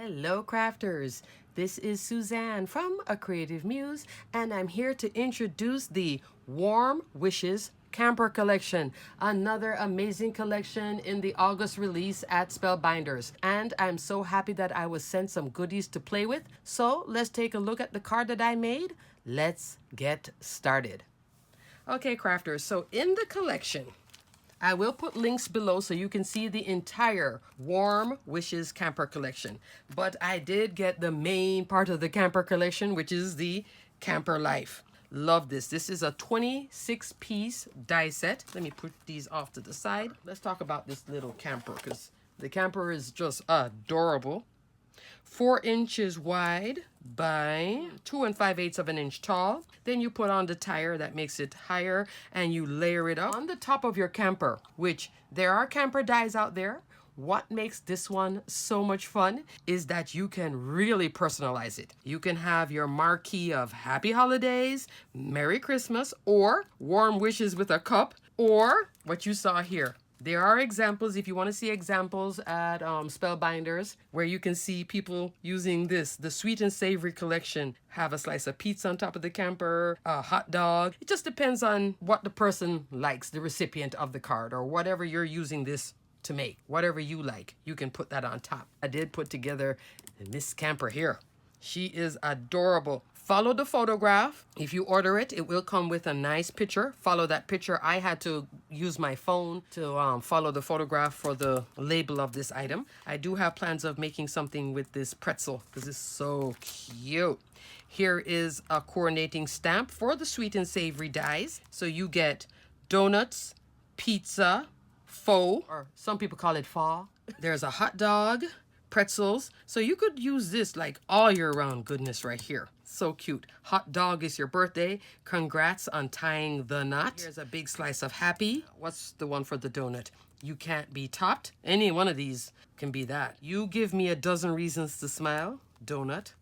Hello crafters, this is Suzanne from A Creative Muse and I'm here to introduce the Warm Wishes Camper Collection, another amazing collection in the August release at Spellbinders. And I'm so happy that I was sent some goodies to play with. So let's take a look at the card that I made. Let's get started. Okay crafters, so in the collection, I will put links below so you can see the entire Warm Wishes Camper Collection. But I did get the main part of the camper collection, which is the Camper Life. Love this. This is a 26-piece die set. Let me put these off to the side. Let's talk about this little camper because the camper is just adorable. 4 inches wide by 2 5/8 of an inch tall. Then you put on the tire that makes it higher and you layer it up on the top of your camper, which there are camper dies out there. What makes this one so much fun is that you can really personalize it. You can have your marquee of Happy Holidays, Merry Christmas, or Warm Wishes with a cup, or what you saw here. There are examples, if you want to see examples at Spellbinders, where you can see people using this. The Sweet and Savory collection have a slice of pizza on top of the camper, a hot dog. It just depends on what the person likes, the recipient of the card, or whatever you're using this to make. Whatever you like, you can put that on top. I did put together Miss Camper here. She is adorable. Follow the photograph. If you order it, it will come with a nice picture. Follow that picture. I had to use my phone to follow the photograph for the label of this item. I do have plans of making something with this pretzel because it's so cute. Here is a coordinating stamp for the sweet and savory dies. So you get donuts, pizza, faux, or some people call it pho. There's a hot dog, pretzels. So you could use this like all year round goodness right here. So cute. Hot dog is your birthday. Congrats on tying the knot. Here's a big slice of happy. What's the one for the donut? You can't be topped. Any one of these can be that. You give me a dozen reasons to smile. Donut.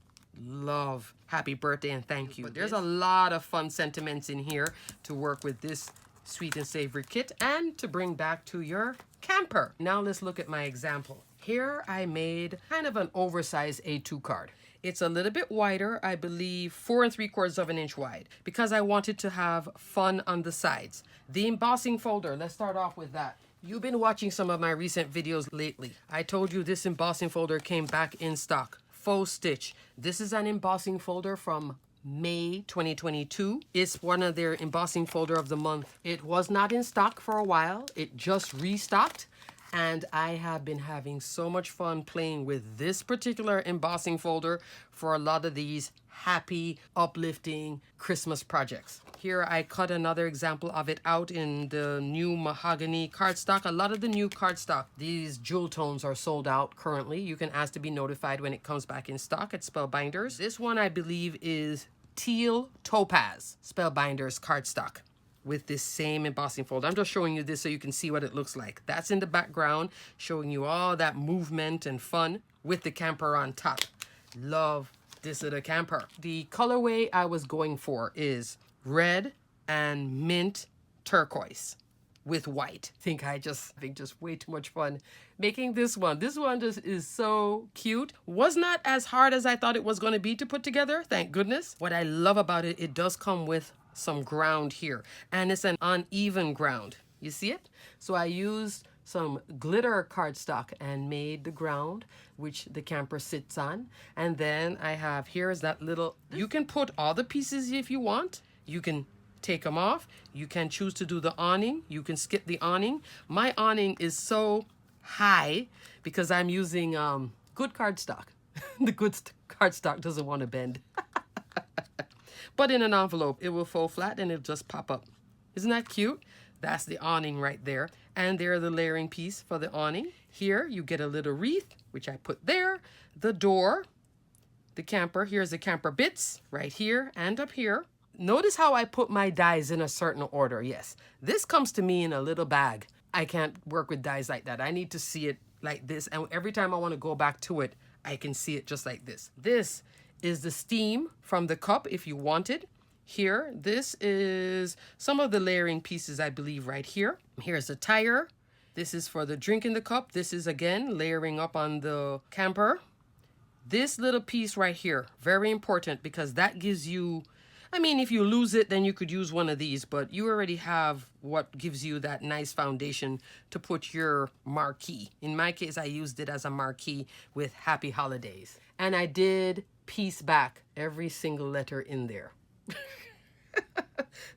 Love. Happy birthday and thank you. But there's a lot of fun sentiments in here to work with this sweet and savory kit and to bring back to your camper. Now let's look at my example. Here I made kind of an oversized A2 card. It's a little bit wider, I believe 4 3/4 of an inch wide, because I wanted to have fun on the sides. The embossing folder, let's start off with that. You've been watching some of my recent videos lately. I told you this embossing folder came back in stock. Faux stitch. This is an embossing folder from May 2022. It's one of their embossing folder of the month. It was not in stock for a while. It just restocked. And I have been having so much fun playing with this particular embossing folder for a lot of these happy, uplifting Christmas projects. Here I cut another example of it out in the new mahogany cardstock. A lot of the new cardstock, these jewel tones are sold out currently. You can ask to be notified when it comes back in stock at Spellbinders. This one I believe is Teal Topaz Spellbinders cardstock with this same embossing folder. I'm just showing you this so you can see what it looks like. That's in the background, showing you all that movement and fun with the camper on top. Love this little camper. The colorway I was going for is red and mint turquoise with white. I think having just way too much fun making this one. This one just is so cute. Was not as hard as I thought it was going to be to put together, thank goodness. What I love about it, it does come with some ground here, and it's an uneven ground. You see it? So I used some glitter cardstock and made the ground which the camper sits on. And then I have, here's that little, you can put all the pieces if you want. You can take them off. You can choose to do the awning. You can skip the awning. My awning is so high because I'm using good cardstock. The good cardstock doesn't want to bend. But in an envelope, it will fold flat and it'll just pop up. Isn't that cute? That's the awning right there. And there's the layering piece for the awning. Here, you get a little wreath, which I put there. The door, the camper. Here's the camper bits right here and up here. Notice how I put my dies in a certain order. Yes, this comes to me in a little bag. I can't work with dies like that. I need to see it like this. And every time I want to go back to it, I can see it just like this. This is the steam from the cup if you wanted. Here, this is some of the layering pieces, I believe, right here. Here's the tire. This is for the drink in the cup. This is, again, layering up on the camper. This little piece right here, very important, because that gives you, I mean, if you lose it, then you could use one of these, but you already have what gives you that nice foundation to put your marquee. In my case, I used it as a marquee with Happy Holidays. And I did piece back every single letter in there.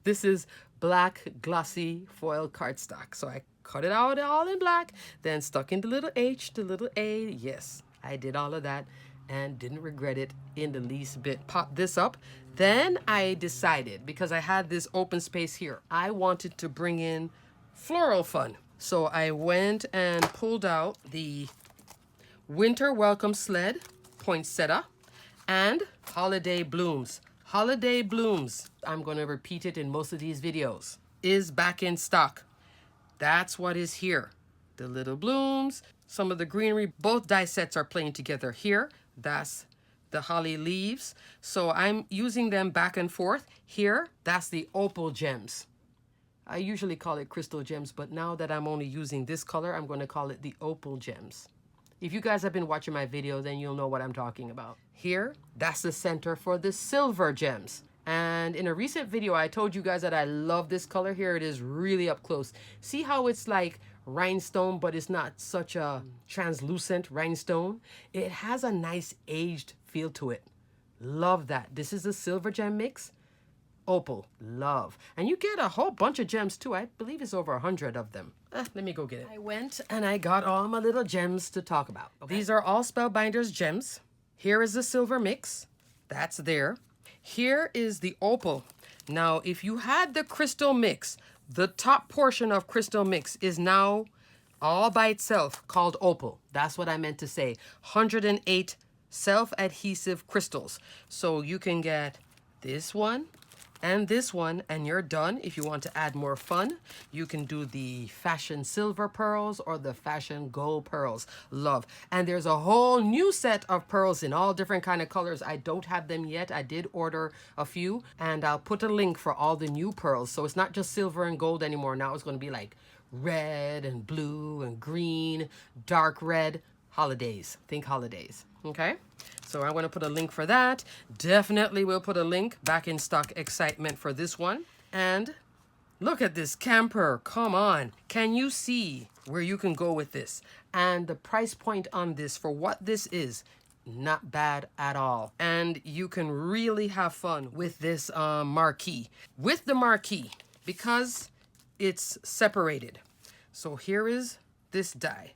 This is black glossy foil cardstock. So I cut it out all in black, then stuck in the little H, the little A. Yes, I did all of that and didn't regret it in the least bit. Pop this up. Then I decided, because I had this open space here, I wanted to bring in floral fun. So I went and pulled out the Winter Welcome Sled poinsettia and Holiday Blooms. Holiday Blooms, I'm going to repeat it in most of these videos, is back in stock. That's what is here. The little blooms, some of the greenery, both die sets are playing together here. That's the holly leaves. So I'm using them back and forth. Here, that's the Opal Gems. I usually call it Crystal Gems, but now that I'm only using this color, I'm going to call it the Opal Gems. If you guys have been watching my video, then you'll know what I'm talking about. Here, that's the center for the Silver Gems. And in a recent video, I told you guys that I love this color. Here it is really up close. See how it's like rhinestone, but it's not such a translucent rhinestone? It has a nice aged feel to it. Love that. This is a Silver Gem mix. Opal, love. And you get a whole bunch of gems too. I believe it's over 100 of them. Let me go get it. I went and I got all my little gems to talk about. Okay. These are all Spellbinders gems. Here is the silver mix. That's there. Here is the opal. Now, if you had the crystal mix, the top portion of crystal mix is now all by itself called opal. That's what I meant to say. 108 self-adhesive crystals. So you can get this one and this one, and you're done. If you want to add more fun, you can do the fashion silver pearls or the fashion gold pearls. Love. And there's a whole new set of pearls in all different kind of colors. I don't have them yet. I did order a few, and I'll put a link for all the new pearls. So it's not just silver and gold anymore. Now it's going to be like red and blue and green, dark red. Holidays. Think holidays. Okay? So I'm going to put a link for that. Definitely will put a link, back in stock excitement for this one. And look at this camper. Come on. Can you see where you can go with this? And the price point on this for what this is, not bad at all. And you can really have fun with this marquee. With the marquee, because it's separated. So here is this die.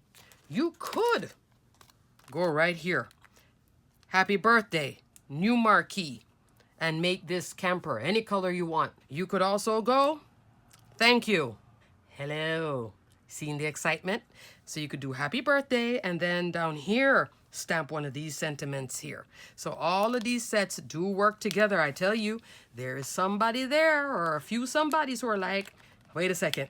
You could go right here. Happy birthday, new marquee, and make this camper any color you want. You could also go, thank you, hello. Seeing the excitement? So you could do happy birthday, and then down here, stamp one of these sentiments here. So all of these sets do work together. I tell you, there is somebody there, or a few somebodies who are like, wait a second.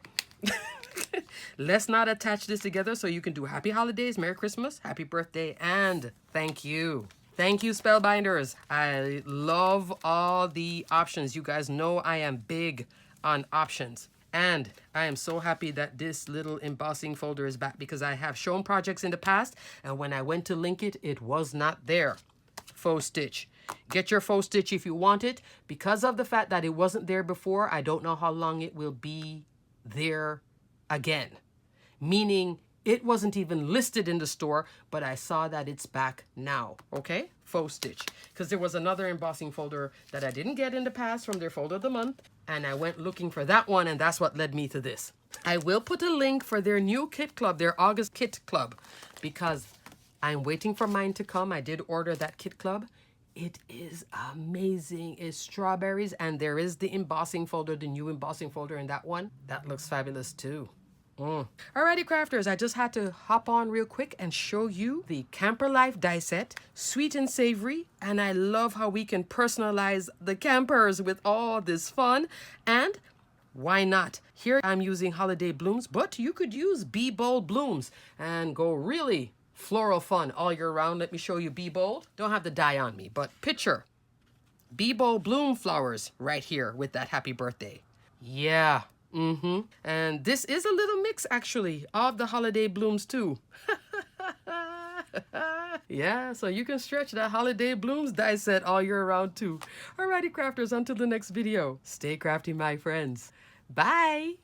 Let's not attach this together, so you can do happy holidays, Merry Christmas, happy birthday, and thank you. Thank you, Spellbinders. I love all the options. You guys know I am big on options. And I am so happy that this little embossing folder is back, because I have shown projects in the past, and when I went to link it, it was not there. Faux stitch. Get your faux stitch if you want it. Because of the fact that it wasn't there before, I don't know how long it will be there again. Meaning it wasn't even listed in the store, but I saw that it's back now. Okay? Faux stitch. Because there was another embossing folder that I didn't get in the past from their folder of the month, and I went looking for that one, and that's what led me to this. I will put a link for their new kit club, their August kit club, because I'm waiting for mine to come. I did order that kit club. It is amazing. It's strawberries, and there is the embossing folder, the new embossing folder in that one. That looks fabulous too. Alrighty, crafters, I just had to hop on real quick and show you the Camper Life die set, sweet and savory, and I love how we can personalize the campers with all this fun. And why not? Here I'm using holiday blooms, but you could use Be Bold blooms and go really floral fun all year round. Let me show you Be Bold. Don't have the die on me, but picture Be Bold bloom flowers right here with that happy birthday. Yeah. And this is a little mix, actually, of the holiday blooms, too. Yeah, so you can stretch that holiday blooms die set all year round too. Alrighty, crafters, until the next video. Stay crafty, my friends. Bye!